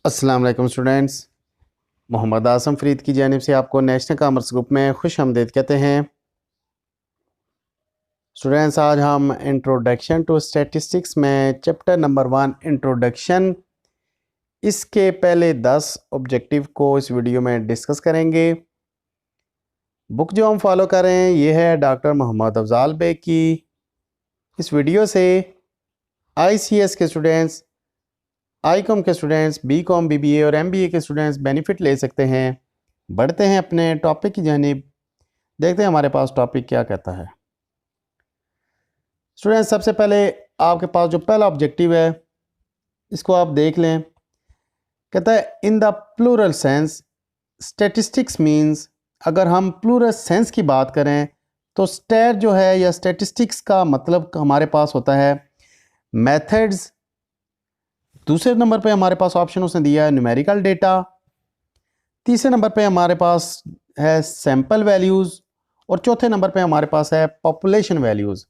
अस्सलाम वालेकुम स्टूडेंट्स। मोहम्मद आसम फरीद की जानिब से आपको नेशनल कॉमर्स ग्रुप में खुश आमदीद कहते हैं। स्टूडेंट्स, आज हम इंट्रोडक्शन टू स्टैटिस्टिक्स में चैप्टर नंबर 1 इंट्रोडक्शन, इसके पहले 10 ऑब्जेक्टिव को इस वीडियो में डिस्कस करेंगे। बुक जो हम फॉलो कर रहे हैं ये है डॉक्टर मोहम्मद अफजाल बेग की। इस वीडियो से ICS के स्टूडेंट्स, ICOM के स्टूडेंट्स, BCOM BBA और MBA के स्टूडेंट्स बेनिफिट ले सकते हैं। बढ़ते हैं अपने टॉपिक की जानिब, देखते हैं हमारे पास टॉपिक क्या कहता है। स्टूडेंट्स, सबसे पहले आपके पास जो पहला ऑब्जेक्टिव है इसको आप देख लें। कहता है in the plural sense statistics means, अगर हम प्लूरल सेंस की बात करें तो स्टैट जो है या स्टैटिस्टिक्स का मतलब हमारे पास होता है मेथड्स। दूसरे नंबर पे हमारे पास ऑप्शन उसने दिया है न्यूमेरिकल डेटा। तीसरे नंबर पे हमारे पास है सैंपल वैल्यूज़ और चौथे नंबर पे हमारे पास है पॉपुलेशन वैल्यूज़।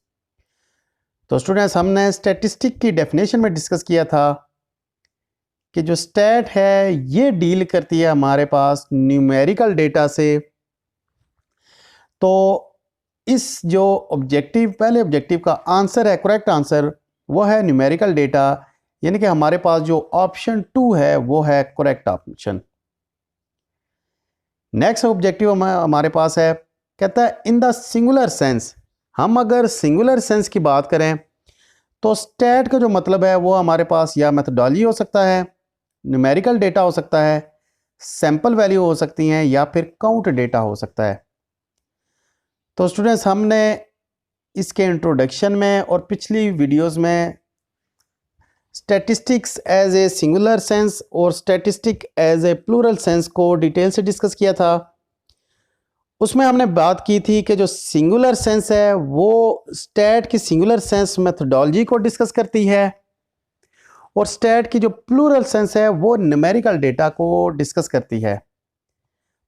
तो स्टूडेंट्स, हमने स्टैटिस्टिक की डेफिनेशन में डिस्कस किया था कि जो स्टैट है ये डील करती है हमारे पास न्यूमेरिकल डेटा से। तो इस जो ऑब्जेक्टिव, पहले ऑब्जेक्टिव का आंसर है, करेक्ट आंसर वो है न्यूमेरिकल डेटा, यानी कि हमारे पास जो ऑप्शन 2 है वो है करेक्ट ऑप्शन। नेक्स्ट ऑब्जेक्टिव हमारे पास है, कहता है इन द सिंगुलर सेंस। हम अगर सिंगुलर सेंस की बात करें तो स्टैट का जो मतलब है वो हमारे पास या मेथडोलॉजी हो सकता है, न्यूमेरिकल डेटा हो सकता है, सैंपल वैल्यू हो सकती हैं या फिर काउंट डेटा हो सकता है। तो स्टूडेंट्स, हमने इसके इंट्रोडक्शन में और पिछली वीडियोस में statistics as a singular sense और statistic as a plural sense को डिटेल से डिस्कस किया था। उसमें हमने बात की थी कि जो सिंगुलर सेंस है वो स्टैट की सिंगुलर सेंस मेथडोलॉजी को डिस्कस करती है और स्टैट की जो प्लूरल सेंस है वो न्यूमेरिकल डेटा को डिस्कस करती है।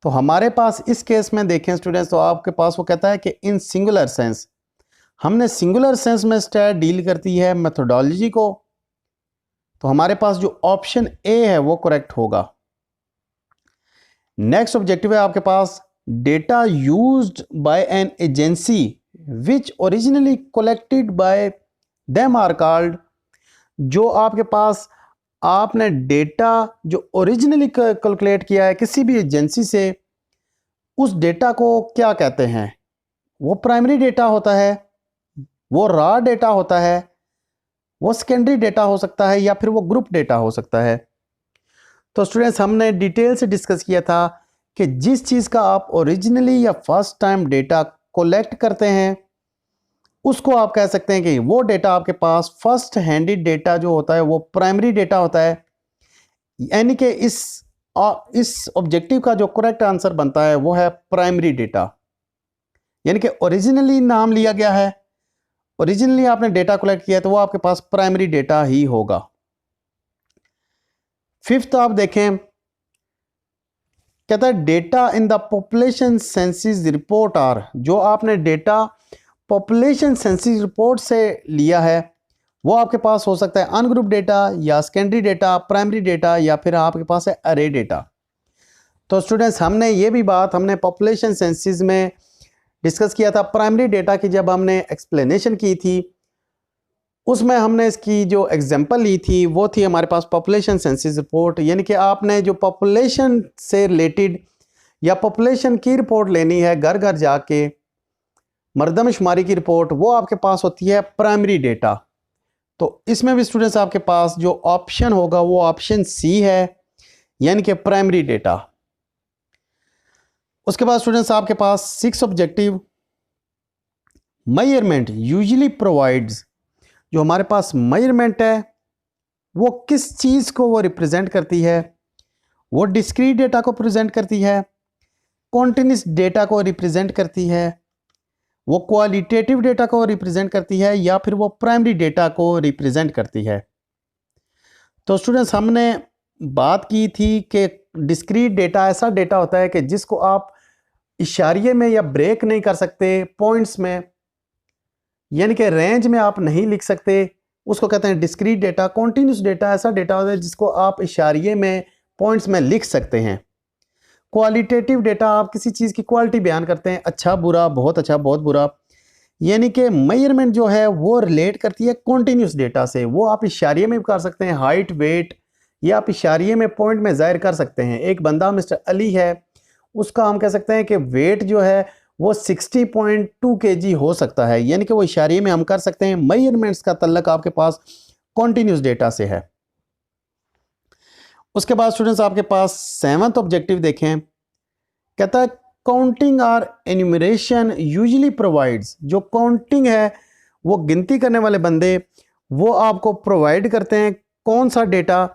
तो हमारे पास इस केस में देखें स्टूडेंट्स, तो आपके पास वो कहता है कि इन सिंगुलर सेंस, हमने सिंगुलर सेंस में स्टैट डील करती है मेथडोलॉजी को। तो हमारे पास जो ऑप्शन ए है वो करेक्ट होगा। नेक्स्ट ऑब्जेक्टिव है आपके पास, data used by an agency which originally collected by them are called. जो आपके पास आपने डेटा जो ओरिजिनली कैलकुलेट किया है किसी भी एजेंसी से, उस डेटा को क्या कहते हैं? वो प्राइमरी डेटा होता है, वो रॉ डेटा होता है, वो सेकेंडरी डेटा हो सकता है या फिर वो ग्रुप डेटा हो सकता है। तो स्टूडेंट्स, हमने डिटेल से डिस्कस किया था कि जिस चीज़ का आप ओरिजिनली या फर्स्ट टाइम डेटा कलेक्ट करते हैं उसको आप कह सकते हैं कि वो डेटा आपके पास फर्स्ट हैंडेड डेटा जो होता है वो प्राइमरी डेटा होता है। यानी कि इस ऑब्जेक्टिव का जो करेक्ट आंसर बनता है वो है प्राइमरी डेटा, यानी कि ओरिजिनली नाम लिया गया है, ओरिजिनली आपने डेटा कलेक्ट किया तो वो आपके पास प्राइमरी डेटा ही होगा। फिफ्थ आप देखें, कहता है data in the population census report are. जो आपने डेटा पॉपुलेशन सेंसस रिपोर्ट से लिया है वो आपके पास हो सकता है अनग्रुप डेटा या सेकेंडरी डेटा, प्राइमरी डेटा या फिर आपके पास है अरे डेटा। तो स्टूडेंट्स, हमने पॉपुलेशन सेंसस में डिस्कस किया था। प्राइमरी डेटा की जब हमने एक्सप्लेनेशन की थी उसमें हमने इसकी जो एग्जांपल ली थी वो थी हमारे पास पॉपुलेशन सेंसस रिपोर्ट, यानी कि आपने जो पॉपुलेशन से रिलेटेड या पॉपुलेशन की रिपोर्ट लेनी है घर घर जाके, मरदमशुमारी की रिपोर्ट, वो आपके पास होती है प्राइमरी डेटा। तो इसमें भी स्टूडेंट्स आपके पास जो ऑप्शन होगा वो ऑप्शन सी है, यानी कि प्राइमरी डेटा। उसके बाद स्टूडेंट्स आपके पास 6 ऑब्जेक्टिव, मेजरमेंट यूजुअली प्रोवाइड्स। जो हमारे पास मेजरमेंट है वो किस चीज़ को वो रिप्रेजेंट करती है? वो डिस्क्रीट डेटा को प्रेजेंट करती है, कॉन्टिन्यूस डेटा को रिप्रेजेंट करती है, वो क्वालिटेटिव डेटा को रिप्रेजेंट करती है या फिर वो प्राइमरी डेटा को रिप्रेजेंट करती है। तो स्टूडेंट्स, हमने बात की थी कि डिस्क्रीट डेटा ऐसा डेटा होता है कि जिसको आप इशारे में या ब्रेक नहीं कर सकते, पॉइंट्स में, यानी कि रेंज में आप नहीं लिख सकते, उसको कहते हैं डिस्क्रीट डेटा। कॉन्टिन्यूस डेटा ऐसा डेटा होता है जिसको आप इशारे में पॉइंट्स में लिख सकते हैं। क्वालिटेटिव डेटा, आप किसी चीज़ की क्वालिटी बयान करते हैं, अच्छा बुरा, बहुत अच्छा बहुत बुरा, यानी कि मेजरमेंट जो है वो रिलेट करती है कॉन्टीन्यूस डेटा से। वो आप इशारे में भी कर सकते हैं, हाइट वेट, या आप इशारे में पॉइंट में जाहिर कर सकते हैं। एक बंदा मिस्टर अली है, उसका हम कह सकते हैं कि वेट जो है वो 60.2 kg हो सकता है, यानी कि वो इशारे में हम कर सकते हैं। मेजरमेंट्स का तल्लक आपके पास कॉन्टीन्यूस डेटा से है। उसके बाद स्टूडेंट्स आपके पास 7th ऑब्जेक्टिव देखें, कहता है काउंटिंग और एन्यूमरेशन यूजुअली प्रोवाइड्स, जो काउंटिंग है वो गिनती करने वाले बंदे वो आपको प्रोवाइड करते हैं कौन सा डेटा।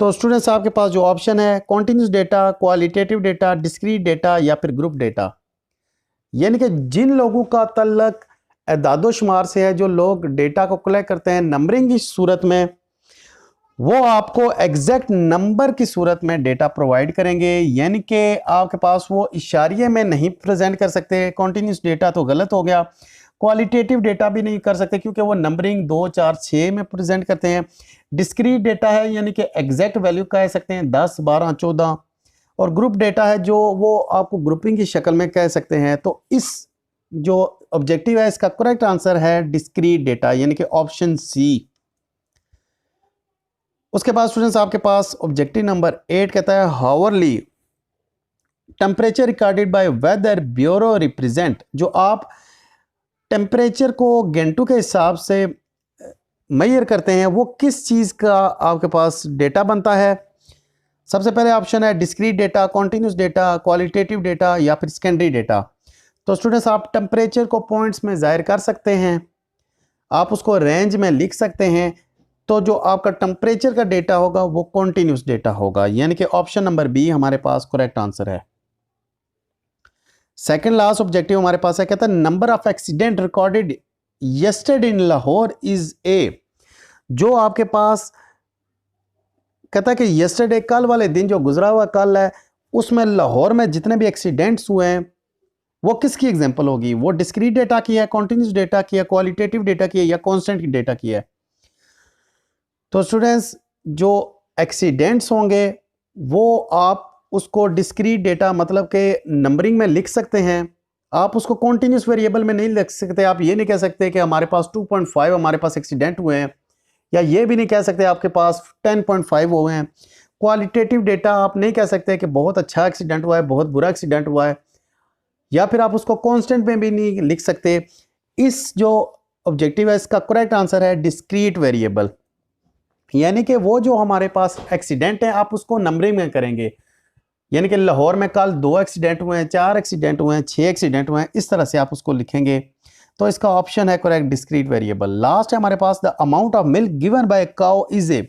तो स्टूडेंट्स आपके पास जो ऑप्शन है continuous data, qualitative data, discrete data या फिर ग्रुप डेटा, यानी कि जिन लोगों का तल्लक एदादोशुमार से है, जो लोग डेटा को कलेक्ट करते हैं नंबरिंग की सूरत में, वो आपको एग्जैक्ट नंबर की सूरत में डेटा प्रोवाइड करेंगे, यानी कि आपके पास वो इशारिये में नहीं प्रेजेंट कर सकते। कॉन्टिन्यूस डेटा तो गलत हो गया। क्वालिटेटिव डेटा भी नहीं कर सकते क्योंकि वो नंबरिंग 2, 4, 6 में प्रेजेंट करते हैं। डिस्क्रीट डेटा है यानी कि एग्जैक्ट वैल्यू कह सकते हैं 10, 12, 14, और ग्रुप डेटा है जो वो आपको ग्रुपिंग की शक्ल में कह सकते हैं। तो इस जो ऑब्जेक्टिव है इसका करेक्ट आंसर है डिस्क्रीट डेटा, यानी कि ऑप्शन सी। उसके बाद स्टूडेंट्स आपके पास ऑब्जेक्टिव नंबर 8 कहता है hourly temperature recorded by weather bureau represent, जो आप टेम्परेचर को घंटों के हिसाब से मेजर करते हैं वो किस चीज़ का आपके पास डेटा बनता है। सबसे पहले ऑप्शन है discrete data, continuous data, qualitative data या फिर सेकेंडरी डेटा। तो स्टूडेंट्स आप टेम्परेचर को पॉइंट्स में जाहिर कर सकते हैं, आप उसको रेंज में लिख सकते हैं। तो जो आपका टेम्परेचर का डेटा होगा वो कॉन्टिन्यूस डेटा होगा, यानी कि ऑप्शन नंबर बी हमारे पास करेक्ट आंसर है। सेकंड लास्ट ऑब्जेक्टिव हमारे पास है, कहता है number of accident recorded yesterday in Lahore is a, जो आपके पास कहता है कि यस्टरडे कल वाले दिन जो गुजरा हुआ कल है उसमें लाहौर में जितने भी एक्सीडेंट्स हुए हैं वो किसकी एग्जांपल होगी। वो डिस्क्रीट डेटा की है, कॉन्टिन्यूस डेटा की है, क्वालिटेटिव डेटा की है या कांस्टेंट डेटा की है। तो स्टूडेंट्स जो एक्सीडेंट्स होंगे वो आप उसको डिस्क्रीट डेटा मतलब के नंबरिंग में लिख सकते हैं, आप उसको कॉन्टिन्यूस वेरिएबल में नहीं लिख सकते। आप ये नहीं कह सकते कि हमारे पास 2.5 हमारे पास एक्सीडेंट हुए हैं, या ये भी नहीं कह सकते आपके पास 10.5 हुए हैं। क्वालिटेटिव डेटा आप नहीं कह सकते कि बहुत अच्छा एक्सीडेंट हुआ है, बहुत बुरा एक्सीडेंट हुआ है, या फिर आप उसको कांस्टेंट में भी नहीं लिख सकते। इस जो ऑब्जेक्टिव है इसका करेक्ट आंसर है डिस्क्रीट वेरिएबल, यानी कि वो जो हमारे पास एक्सीडेंट है आप उसको नंबरिंग में करेंगे, यानी कि लाहौर में कल 2 एक्सीडेंट हुए हैं, 4 एक्सीडेंट हुए हैं, 6 एक्सीडेंट हुए हैं, इस तरह से आप उसको लिखेंगे। तो इसका ऑप्शन है करेक्ट डिस्क्रीट वेरिएबल। लास्ट है हमारे पास the amount of milk given by cow is a,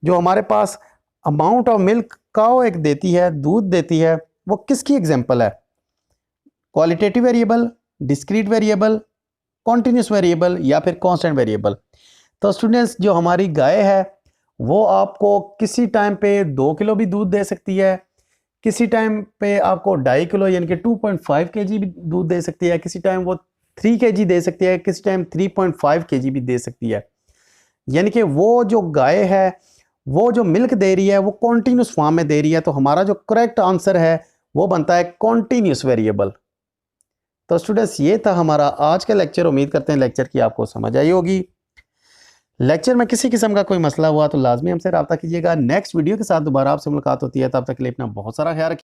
जो हमारे पास अमाउंट ऑफ मिल्क काउ एक देती है, दूध देती है, वो किसकी एग्जांपल है। Qualitative variable, discrete variable, continuous variable या फिर कांस्टेंट वेरिएबल। तो स्टूडेंट्स जो हमारी गाय है वो आपको किसी टाइम पे 2 किलो भी दूध दे सकती है, किसी टाइम पे आपको 2.5 किलो यानी कि 2.5 kg भी दूध दे सकती है, किसी टाइम वो 3 kg दे सकती है, किसी टाइम 3.5 kg भी दे सकती है। यानी कि वो जो गाय है वो जो मिल्क दे रही है वो कॉन्टीन्यूस फॉर्म में दे रही है। तो हमारा जो करेक्ट आंसर है वो बनता है कॉन्टीन्यूस वेरिएबल। तो स्टूडेंट्स ये था हमारा आज का लेक्चर। उम्मीद करते हैं लेक्चर की आपको समझ आई होगी। लेक्चर में किसी किस्म का कोई मसला हुआ तो लाजमी हमसे रब्ता कीजिएगा। नेक्स्ट वीडियो के साथ दोबारा आपसे मुलाकात होती है, तब तक के लिए अपना बहुत सारा ख्याल रखिए।